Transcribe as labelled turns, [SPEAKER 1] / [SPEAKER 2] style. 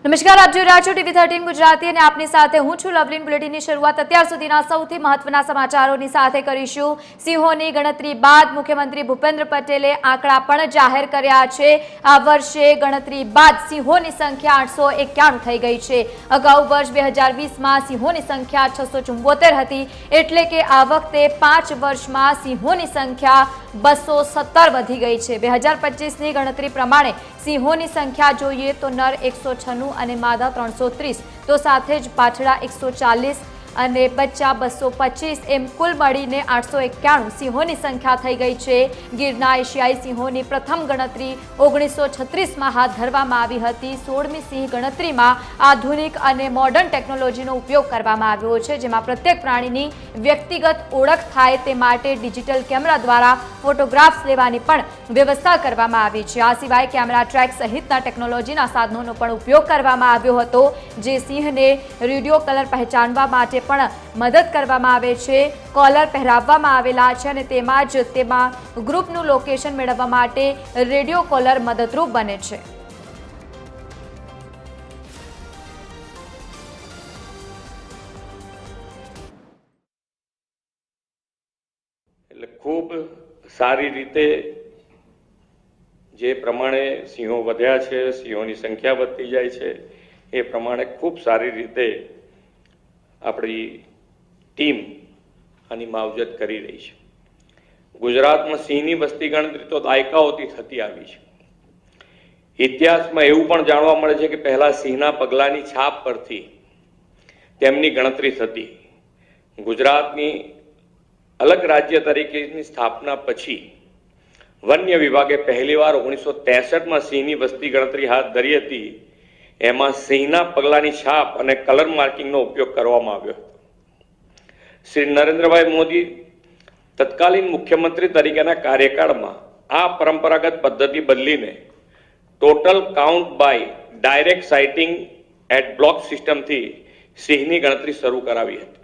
[SPEAKER 1] નમસ્કાર, આપ જોઈ રહ્યા છો TV13 ગુજરાતી અને આપની સાથે હું છું લવલીન। બુલેટિનની શરૂઆત અત્યાર સુધીના સૌથી મહત્વના સમાચારોની સાથે કરીશું। સિંહોની ગણતરી બાદ મુખ્યમંત્રી ભૂપેન્દ્ર પટેલે આંકડા પણ જાહેર કર્યા છે। આ વર્ષે ગણતરી બાદ સિંહોની સંખ્યા 891 થઈ ગઈ છે। અગાઉ વર્ષ 2020માં સિંહોની સંખ્યા 674 હતી, એટલે કે આ વખતે 5 વર્ષમાં સિંહોની સંખ્યા 217 વધી ગઈ છે। 2025ની ગણતરી પ્રમાણે સિંહોની સંખ્યા જોઈએ તો નર 196 અને માદા 330, તો સાથે જ પાછડા 140 અને બચ્ચા 225, એમ કુલ મળીને 891 સિંહોની સંખ્યા થઈ ગઈ છે। ગીરના એશિયાઈ સિંહોની પ્રથમ ગણતરી 1936માં હાથ ધરવામાં આવી હતી। 16મી સિંહ ગણતરીમાં આધુનિક અને મોડર્ન ટેકનોલોજીનો ઉપયોગ કરવામાં આવ્યો છે, જેમાં પ્રત્યેક પ્રાણીની વ્યક્તિગત ઓળખ થાય તે માટે ડિજિટલ કેમેરા દ્વારા ફોટોગ્રાફ્સ લેવાની પણ વ્યવસ્થા કરવામાં આવી છે। આ સિવાય કેમેરા ટ્રેક સહિતના ટેકનોલોજીના સાધનોનો પણ ઉપયોગ કરવામાં આવ્યો હતો, જે સિંહને રેડિયો કલર પહેચાનવા માટે પણ મદદ કરવામાં આવે છે। કોલર પહેરાવવામાં આવેલા છે અને તેમાં ગ્રુપનું લોકેશન મેળવવા માટે રેડિયો કોલર મદદરૂપ બને છે।
[SPEAKER 2] એટલે ખૂબ સારી રીતે જે પ્રમાણે સિંહો વધ્યા છે, સિંહોની સંખ્યા વધતી જાય છે, એ પ્રમાણે ખૂબ સારી રીતે આપણી ટીમ આની માવજત કરી રહી છે। ગુજરાતમાં સિંહની વસ્તી ગણતરી તો દાયકાઓથી થતી આવી છે। ઇતિહાસમાં એવું પણ જાણવા મળે છે કે પહેલા સિંહના પગલાની છાપ પરથી તેમની ગણતરી થતી। ગુજરાતની અલગ રાજ્ય તરીકેની સ્થાપના પછી વન્ય વિભાગે પહેલીવાર 1963માં સિંહની વસ્તી ગણતરી હાથ ધરી હતી। એમાં સિંહના પગલાની છાપ અને કલર માર્કિંગનો ઉપયોગ કરવામાં આવ્યો હતો। શ્રી નરેન્દ્રભાઈ મોદી તત્કાલીન મુખ્યમંત્રી તરીકેના કાર્યકાળમાં આ પરંપરાગત પદ્ધતિ બદલીને total count by direct sighting at block સિસ્ટમથી સિંહની ગણતરી શરૂ કરાવી હતી।